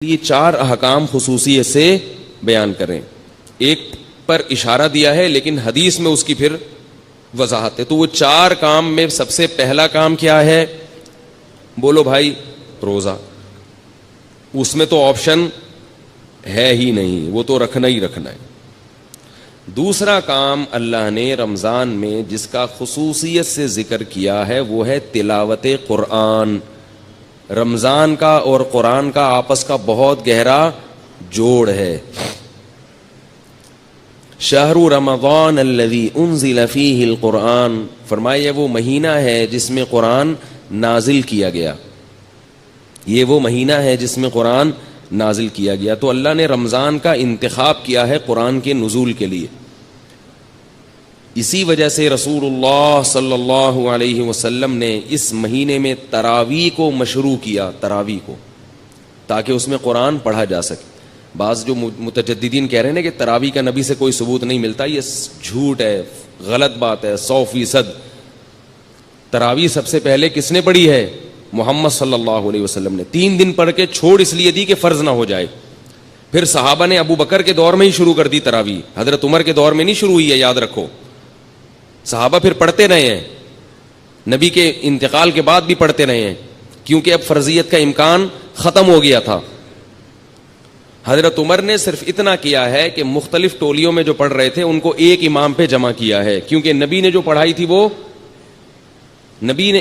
یہ چار احکام خصوصیت سے بیان کریں. ایک پر اشارہ دیا ہے لیکن حدیث میں اس کی پھر وضاحت ہے. تو وہ چار کام میں سب سے پہلا کام کیا ہے؟ بولو بھائی، روزہ. اس میں تو آپشن ہے ہی نہیں، وہ تو رکھنا ہی رکھنا ہے. دوسرا کام اللہ نے رمضان میں جس کا خصوصیت سے ذکر کیا ہے وہ ہے تلاوت قرآن. رمضان کا اور قرآن کا آپس کا بہت گہرا جوڑ ہے. شہر رمضان الذی انزل فیہ القرآن، فرمایا یہ وہ مہینہ ہے جس میں قرآن نازل کیا گیا. یہ وہ مہینہ ہے جس میں قرآن نازل کیا گیا. تو اللہ نے رمضان کا انتخاب کیا ہے قرآن کے نزول کے لیے. اسی وجہ سے رسول اللہ صلی اللہ علیہ وسلم نے اس مہینے میں تراویح کو مشروع کیا، تراویح کو، تاکہ اس میں قرآن پڑھا جا سکے. بعض جو متجددین کہہ رہے ہیں کہ تراویح کا نبی سے کوئی ثبوت نہیں ملتا، یہ جھوٹ ہے، غلط بات ہے 100%. تراویح سب سے پہلے کس نے پڑھی ہے؟ محمد صلی اللہ علیہ وسلم نے. 3 دن پڑھ کے چھوڑ اس لیے دی کہ فرض نہ ہو جائے. پھر صحابہ نے ابو بکر کے دور میں ہی شروع کر دی تراویح، حضرت عمر کے دور میں نہیں شروع ہوئی ہے، یاد رکھو. صحابہ پھر پڑھتے رہے ہیں، نبی کے انتقال کے بعد بھی پڑھتے رہے ہیں، کیونکہ اب فرضیت کا امکان ختم ہو گیا تھا. حضرت عمر نے صرف اتنا کیا ہے کہ مختلف ٹولیوں میں جو پڑھ رہے تھے ان کو ایک امام پہ جمع کیا ہے، کیونکہ نبی نے جو پڑھائی تھی وہ نبی نے،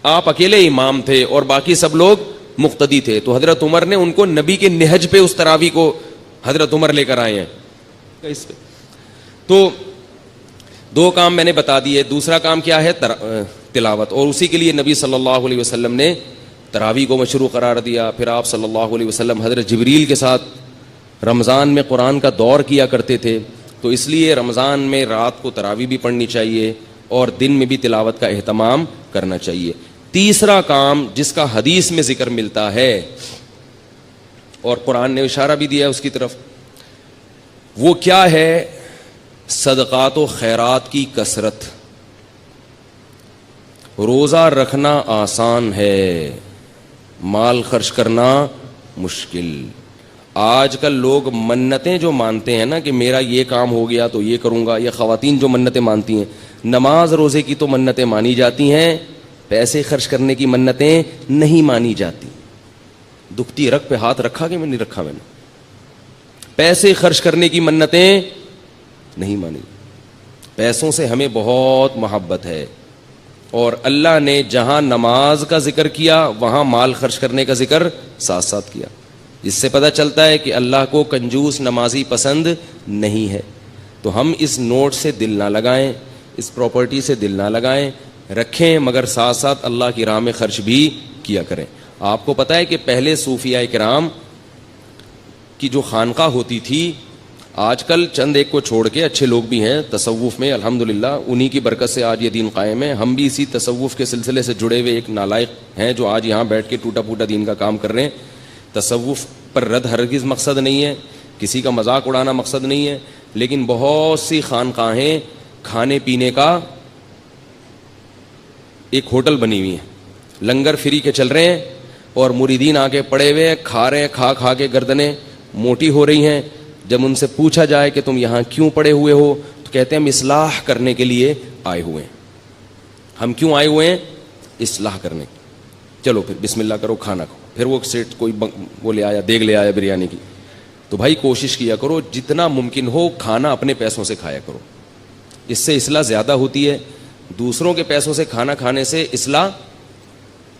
آپ اکیلے امام تھے اور باقی سب لوگ مقتدی تھے. تو حضرت عمر نے ان کو نبی کے نہج پہ اس تراویح کو حضرت عمر لے کر آئے ہیں. اس پہ تو 2 کام میں نے بتا دیے. دوسرا کام کیا ہے؟ تلاوت. اور اسی کے لیے نبی صلی اللہ علیہ وسلم نے تراویح کو مشروع قرار دیا. پھر آپ صلی اللہ علیہ وسلم حضرت جبریل کے ساتھ رمضان میں قرآن کا دور کیا کرتے تھے. تو اس لیے رمضان میں رات کو تراویح بھی پڑھنی چاہیے اور دن میں بھی تلاوت کا اہتمام کرنا چاہیے. تیسرا کام جس کا حدیث میں ذکر ملتا ہے اور قرآن نے اشارہ بھی دیا اس کی طرف، وہ کیا ہے؟ صدقات و خیرات کی کثرت. روزہ رکھنا آسان ہے، مال خرچ کرنا مشکل. آج کل لوگ منتیں جو مانتے ہیں نا کہ میرا یہ کام ہو گیا تو یہ کروں گا، یا خواتین جو منتیں مانتی ہیں، نماز روزے کی تو منتیں مانی جاتی ہیں، پیسے خرچ کرنے کی منتیں نہیں مانی جاتی. دکھتی رگ پہ ہاتھ رکھا کہ میں نہیں رکھا؟ میں نے پیسے خرچ کرنے کی منتیں نہیں مانی. پیسوں سے ہمیں بہت محبت ہے، اور اللہ نے جہاں نماز کا ذکر کیا وہاں مال خرچ کرنے کا ذکر ساتھ ساتھ کیا، جس سے پتہ چلتا ہے کہ اللہ کو کنجوس نمازی پسند نہیں ہے. تو ہم اس نوٹ سے دل نہ لگائیں، اس پراپرٹی سے دل نہ لگائیں، رکھیں، مگر ساتھ ساتھ اللہ کی راہ میں خرچ بھی کیا کریں. آپ کو پتہ ہے کہ پہلے صوفیاء کرام کی جو خانقاہ ہوتی تھی، آج کل چند ایک کو چھوڑ کے اچھے لوگ بھی ہیں تصوف میں الحمدللہ، انہی کی برکت سے آج یہ دین قائم ہے. ہم بھی اسی تصوف کے سلسلے سے جڑے ہوئے ایک نالائق ہیں جو آج یہاں بیٹھ کے ٹوٹا پھوٹا دین کا کام کر رہے ہیں. تصوف پر رد ہرگز مقصد نہیں ہے، کسی کا مذاق اڑانا مقصد نہیں ہے، لیکن بہت سی خانقاہیں کھانے پینے کا ایک ہوٹل بنی ہوئی ہیں، لنگر فری کے چل رہے ہیں، اور مریدین آ کے پڑے ہوئے ہیں، کھا رہے ہیں، کھا کے گردنیں موٹی ہو رہی ہیں. جب ان سے پوچھا جائے کہ تم یہاں کیوں پڑے ہوئے ہو تو کہتے ہیں ہم اصلاح کرنے کے لیے آئے ہوئے ہیں. ہم کیوں آئے ہوئے ہیں؟ اصلاح کرنے. چلو پھر بسم اللہ کرو، کھانا کھاؤ. پھر وہ سیٹ کوئی وہ لے آیا، دیگ لے آیا بریانی کی. تو بھائی کوشش کیا کرو جتنا ممکن ہو کھانا اپنے پیسوں سے کھایا کرو، اس سے اصلاح زیادہ ہوتی ہے. دوسروں کے پیسوں سے کھانا کھانے سے اصلاح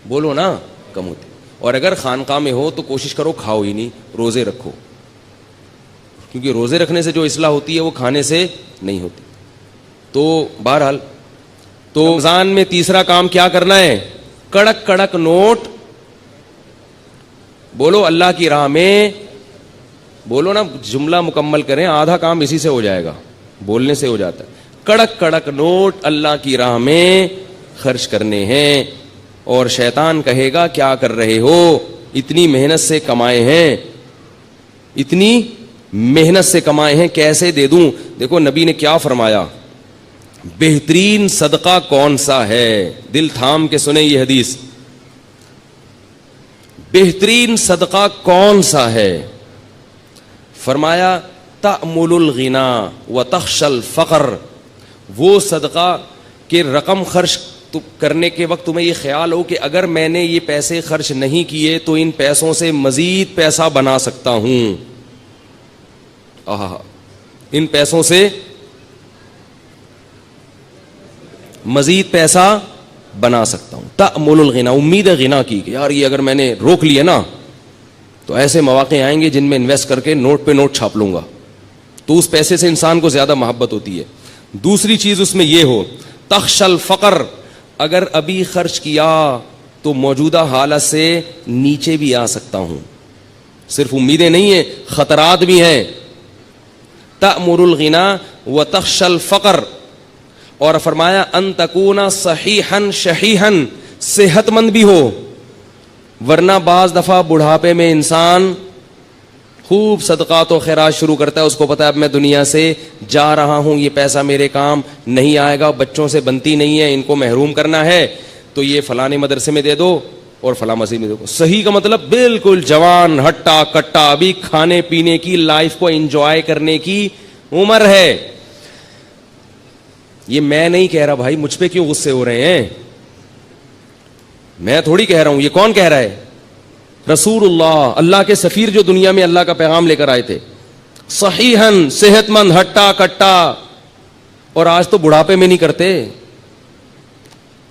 بولو نا کم ہوتی. اور اگر خانقاہ میں ہو تو کوشش کرو کھاؤ ہی نہیں، روزے رکھو، کیونکہ روزے رکھنے سے جو اصلاح ہوتی ہے وہ کھانے سے نہیں ہوتی. تو بہرحال تو رمضان میں تیسرا کام کیا کرنا ہے؟ کڑک کڑک نوٹ. بولو اللہ کی راہ میں، بولو نا، جملہ مکمل کریں، آدھا کام اسی سے ہو جائے گا، بولنے سے ہو جاتا ہے. کڑک کڑک نوٹ اللہ کی راہ میں خرچ کرنے ہیں. اور شیطان کہے گا کیا کر رہے ہو، اتنی محنت سے کمائے ہیں، اتنی محنت سے کمائے ہیں، کیسے دے دوں؟ دیکھو نبی نے کیا فرمایا، بہترین صدقہ کون سا ہے؟ دل تھام کے سنیں یہ حدیث. بہترین صدقہ کون سا ہے؟ فرمایا تأمل الغنا وتخشى الفقر، وہ صدقہ کہ رقم خرچ کرنے کے وقت تمہیں یہ خیال ہو کہ اگر میں نے یہ پیسے خرچ نہیں کیے تو ان پیسوں سے مزید پیسہ بنا سکتا ہوں، ان پیسوں سے مزید پیسہ بنا سکتا ہوں. تأمل الغنا، امید ہے غنا کی کہ یار یہ اگر میں نے روک لیا نا تو ایسے مواقع آئیں گے جن میں انویسٹ کر کے نوٹ پہ نوٹ چھاپ لوں گا، تو اس پیسے سے انسان کو زیادہ محبت ہوتی ہے. دوسری چیز اس میں یہ ہو تخشى الفقر، اگر ابھی خرچ کیا تو موجودہ حالت سے نیچے بھی آ سکتا ہوں. صرف امیدیں نہیں ہیں، خطرات بھی ہیں. تأمر الغنا وتخشى الفقر، اور فرمایا ان تکون صحیحا شحیحا، صحت مند بھی ہو، ورنہ بعض دفعہ بڑھاپے میں انسان خوب صدقات و خیرات شروع کرتا ہے، اس کو پتا ہے اب میں دنیا سے جا رہا ہوں، یہ پیسہ میرے کام نہیں آئے گا، بچوں سے بنتی نہیں ہے، ان کو محروم کرنا ہے، تو یہ فلانے مدرسے میں دے دو اور فلاں مسجد میں دے دو. صحیح کا مطلب بالکل جوان ہٹا کٹا، ابھی کھانے پینے کی، لائف کو انجوائے کرنے کی عمر ہے. یہ میں نہیں کہہ رہا بھائی، مجھ پہ کیوں غصے ہو رہے ہیں؟ میں تھوڑی کہہ رہا ہوں، یہ کون کہہ رہا ہے؟ رسول اللہ، اللہ کے سفیر جو دنیا میں اللہ کا پیغام لے کر آئے تھے. صحیحاً، صحت مند، ہٹا کٹا. اور آج تو بڑھاپے میں نہیں کرتے،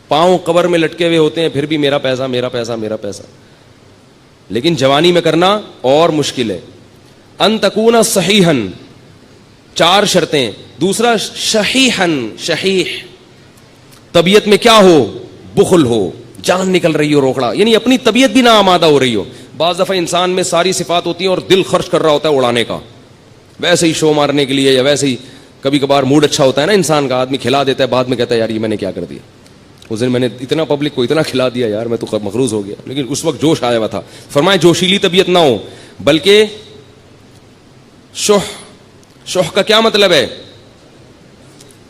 پاؤں قبر میں لٹکے ہوئے ہوتے ہیں، پھر بھی میرا پیسہ میرا پیسہ میرا پیسہ. لیکن جوانی میں کرنا اور مشکل ہے. ان تکون صحیحاً، 4 شرطیں. دوسرا شحیحاً، شحیح، طبیعت میں کیا ہو؟ بخل ہو، جان نکل رہی ہو روکڑا، یعنی اپنی طبیعت بھی نہ آمادہ ہو رہی ہو. بعض دفعہ انسان میں ساری صفات ہوتی ہیں اور دل خرچ کر رہا ہوتا ہے اڑانے کا، ویسے ہی شو مارنے کے لیے، یا ویسے ہی کبھی کبھار موڈ اچھا ہوتا ہے نا انسان کا، آدمی کھلا دیتا ہے، بعد میں کہتا ہے یار یہ میں نے کیا کر دیا، اس دن میں نے اتنا پبلک کو اتنا کھلا دیا یار میں تو مقروض ہو گیا. لیکن اس وقت جوش آیا ہوا تھا. فرمائے جوشیلی طبیعت نہ ہو، بلکہ شح کا کیا مطلب ہے؟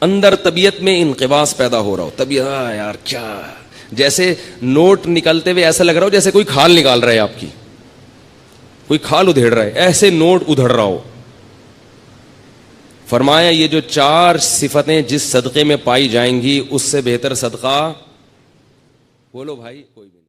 اندر طبیعت میں انقباض پیدا ہو رہا ہو. طبیعت یار کیا، جیسے نوٹ نکلتے ہوئے ایسا لگ رہا ہو جیسے کوئی کھال نکال رہا ہے، آپ کی کوئی کھال ادھیڑ رہا ہے، ایسے نوٹ ادھڑ رہا ہو. فرمایا یہ جو 4 صفتیں جس صدقے میں پائی جائیں گی اس سے بہتر صدقہ، بولو بھائی کوئی بھی